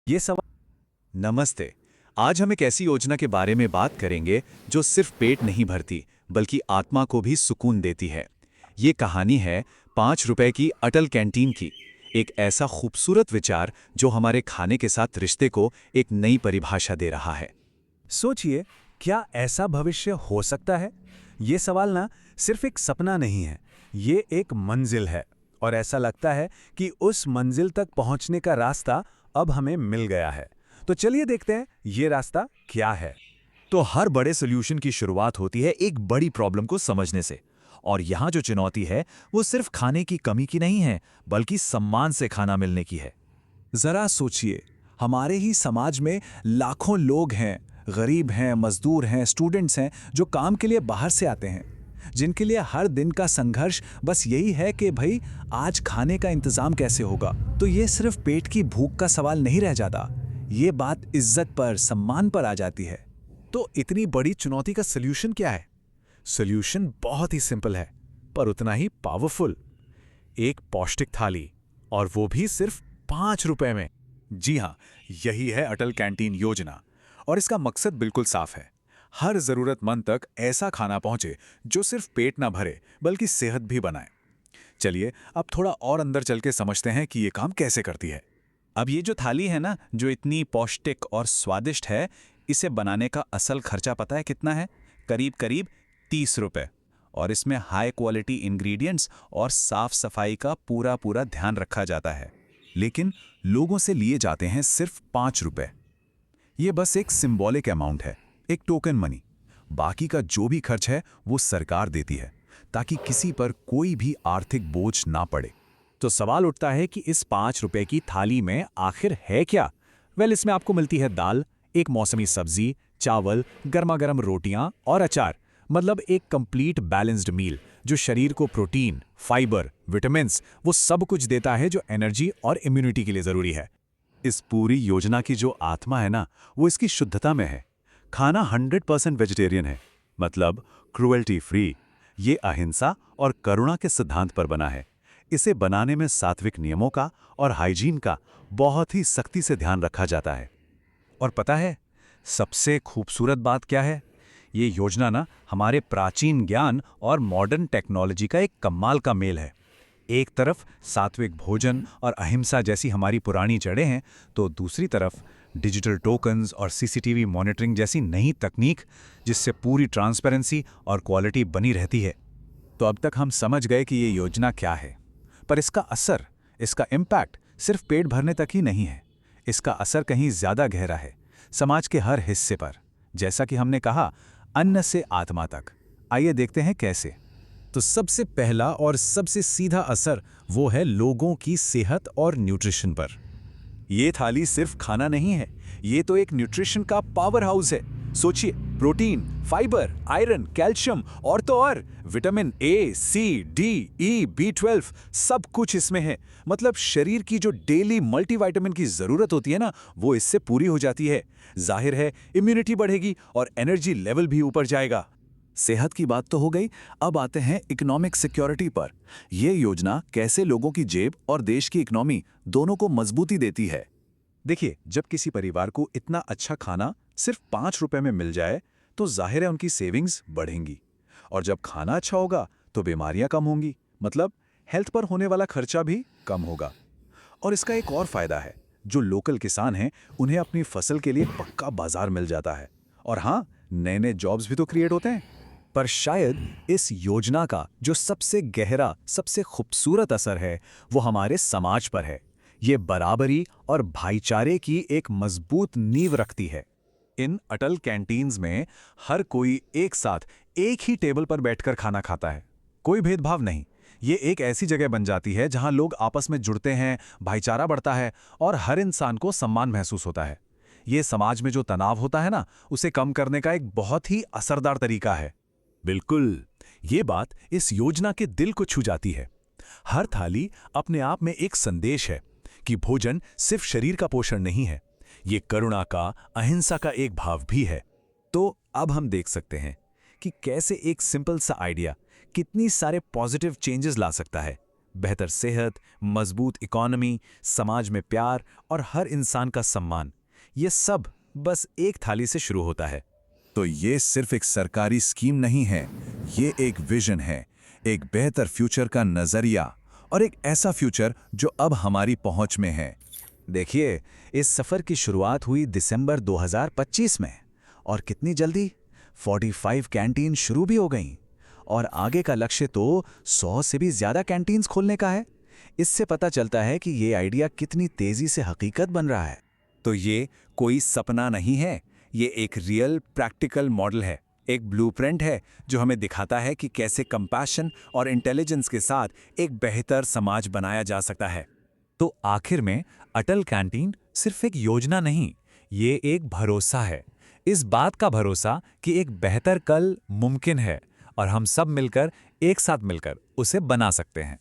ये सवाल। नमस्ते। आज हम एक ऐसी योजना के बारे में बात करेंगे जो सिर्फ पेट नहीं भरती बल्कि आत्मा को भी सुकून देती है। ये कहानी है 5 रुपए की अटल कैंटीन की। एक ऐसा खूबसूरत विचार जो हमारे खाने के साथ रिश्ते को एक नई परिभाषा दे रहा है। सोचिए, क्या ऐसा भविष्य हो सकता है? ये सवाल ना सिर्फ एक सपना नहीं है, ये एक मंजिल है। और ऐसा लगता है कि उस मंजिल तक पहुंचने का रास्ता अब हमें मिल गया है। तो चलिए देखते हैं ये रास्ता क्या है। तो हर बड़े सोल्यूशन की शुरुआत होती है एक बड़ी प्रॉब्लम को समझने से। और यहाँ जो चुनौती है वो सिर्फ खाने की कमी की नहीं है, बल्कि सम्मान से खाना मिलने की है। जरा सोचिए, हमारे ही समाज में लाखों लोग हैं, गरीब हैं, मजदूर हैं, स्टूडेंट्स हैं, जो काम के लिए बाहर से आते हैं, जिनके लिए हर दिन का संघर्ष बस यही है कि भाई आज खाने का इंतजाम कैसे होगा। तो ये सिर्फ पेट की भूख का सवाल नहीं रह जाता, ये बात इज्जत पर, सम्मान पर आ जाती है। तो इतनी बड़ी चुनौती का सल्यूशन क्या है? सल्यूशन बहुत ही सिंपल है, पर उतना ही पावरफुल। एक पौष्टिक थाली, और वो भी सिर्फ 5 रुपए में। जी हाँ, यही है अटल कैंटीन योजना। और इसका मकसद बिल्कुल साफ है, हर जरूरतमंद तक ऐसा खाना पहुंचे जो सिर्फ पेट ना भरे बल्कि सेहत भी बनाए। चलिए अब थोड़ा और अंदर चल के समझते हैं कि ये काम कैसे करती है। अब ये जो थाली है ना, जो इतनी पौष्टिक और स्वादिष्ट है, इसे बनाने का असल खर्चा पता है कितना है? करीब करीब 30 रुपए। और इसमें हाई क्वालिटी इंग्रेडिएंट्स और साफ सफाई का पूरा पूरा ध्यान रखा जाता है। लेकिन लोगों से लिए जाते हैं सिर्फ 5 रुपए। ये बस एक सिंबॉलिक अमाउंट है, एक टोकन मनी। बाकी का जो भी खर्च है वो सरकार देती है, ताकि किसी पर कोई भी आर्थिक बोझ ना पड़े। तो सवाल उठता है कि इस 5 रुपए की थाली में आखिर है क्या? इसमें आपको मिलती है दाल, एक मौसमी सब्जी, चावल, गर्मा गर्म रोटियां और अचार। मतलब एक कंप्लीट बैलेंस्ड मील जो शरीर को प्रोटीन, फाइबर, विटामिन्स, वो सब कुछ देता है जो एनर्जी और इम्यूनिटी के लिए जरूरी है। इस पूरी योजना की जो आत्मा है ना, वो इसकी शुद्धता में है। खाना 100% वेजिटेरियन है, मतलब क्रुएल्टी फ्री। ये अहिंसा और करुणा के सिद्धांत पर बना है। इसे बनाने में सात्विक नियमों का और हाइजीन का बहुत ही सख्ती से ध्यान रखा जाता है। और पता है सबसे खूबसूरत बात क्या है? ये योजना ना हमारे प्राचीन ज्ञान और मॉडर्न टेक्नोलॉजी का एक कमाल का मेल है। एक तरफ सात्विक भोजन और अहिंसा जैसी हमारी पुरानी जड़ें हैं, तो दूसरी तरफ डिजिटल टोकन्स और सीसीटीवी मॉनिटरिंग जैसी नई तकनीक, जिससे पूरी ट्रांसपेरेंसी और क्वालिटी बनी रहती है। तो अब तक हम समझ गए कि ये योजना क्या है, पर इसका असर, इसका इम्पैक्ट सिर्फ पेट भरने तक ही नहीं है। इसका असर कहीं ज्यादा गहरा है, समाज के हर हिस्से पर। जैसा कि हमने कहा, अन्न से आत्मा तक। आइए देखते हैं कैसे। तो सबसे पहला और सबसे सीधा असर वो है लोगों की सेहत और न्यूट्रिशन पर। ये थाली सिर्फ खाना नहीं है, ये तो एक न्यूट्रिशन का पावर हाउस है। सोचिए, प्रोटीन, फाइबर, आयरन, कैल्शियम और तो और vitamin A, C, D, E, B12 सब कुछ इसमें है। मतलब शरीर की जो डेली मल्टीविटामिन की जरूरत होती है ना, वो इससे पूरी हो जाती है। जाहिर है इम्यूनिटी बढ़ेगी और एनर्जी लेवल भी ऊपर जाएगा। सेहत की बात तो हो गई, अब आते हैं इकोनॉमिक सिक्योरिटी पर। यह योजना कैसे लोगों की जेब और देश की इकोनॉमी दोनों को मजबूती देती है। देखिए, जब किसी परिवार को इतना अच्छा खाना सिर्फ 5 रुपए में मिल जाए, तो जाहिर है उनकी सेविंग्स बढ़ेंगी। और जब खाना अच्छा होगा तो बीमारियां कम होंगी, मतलब हेल्थ पर होने वाला खर्चा भी कम होगा। और इसका एक और फायदा है, जो लोकल किसान हैं उन्हें अपनी फसल के लिए पक्का बाजार मिल जाता है। और हाँ, नए नए जॉब्स भी तो क्रिएट होते हैं। पर शायद इस योजना का जो सबसे गहरा, सबसे खूबसूरत असर है, वो हमारे समाज पर है। ये बराबरी और भाईचारे की एक मजबूत नींव रखती है। इन अटल कैंटीन्स में हर कोई एक साथ एक ही टेबल पर बैठकर खाना खाता है, कोई भेदभाव नहीं। ये एक ऐसी जगह बन जाती है जहां लोग आपस में जुड़ते हैं, भाईचारा बढ़ता है और हर इंसान को सम्मान महसूस होता है। ये समाज में जो तनाव होता है ना, उसे कम करने का एक बहुत ही असरदार तरीका है। बिल्कुल, ये बात इस योजना के दिल को छू जाती है। हर थाली अपने आप में एक संदेश है कि भोजन सिर्फ शरीर का पोषण नहीं है, ये करुणा का, अहिंसा का एक भाव भी है। तो अब हम देख सकते हैं कि कैसे एक सिंपल सा आइडिया कितनी सारे पॉजिटिव चेंजेस ला सकता है। बेहतर सेहत, मजबूत इकोनॉमी, समाज में प्यार और हर इंसान का सम्मान, ये सब बस एक थाली से शुरू होता है। तो ये सिर्फ एक सरकारी स्कीम नहीं है, ये एक विजन है, एक बेहतर फ्यूचर का नजरिया और एक ऐसा फ्यूचर जो अब हमारी पहुंच में है। देखिए, इस सफर की शुरुआत हुई दिसंबर 2025 में और कितनी जल्दी 45 कैंटीन शुरू भी हो गईं और आगे का लक्ष्य तो 100 से भी ज्यादा कैंटीन्स खोलने का है। इससे पता चलता है कि ये आइडिया कितनी तेजी से हकीकत बन रहा है। तो ये कोई सपना नहीं है, ये एक रियल प्रैक्टिकल मॉडल है, एक ब्लूप्रिंट है जो हमें दिखाता है कि कैसे कंपैशन और इंटेलिजेंस के साथ एक बेहतर समाज बनाया जा सकता है। तो आखिर में अटल कैंटीन सिर्फ एक योजना नहीं, ये एक भरोसा है। इस बात का भरोसा कि एक बेहतर कल मुमकिन है और हम सब मिलकर, एक साथ मिलकर उसे बना सकते हैं।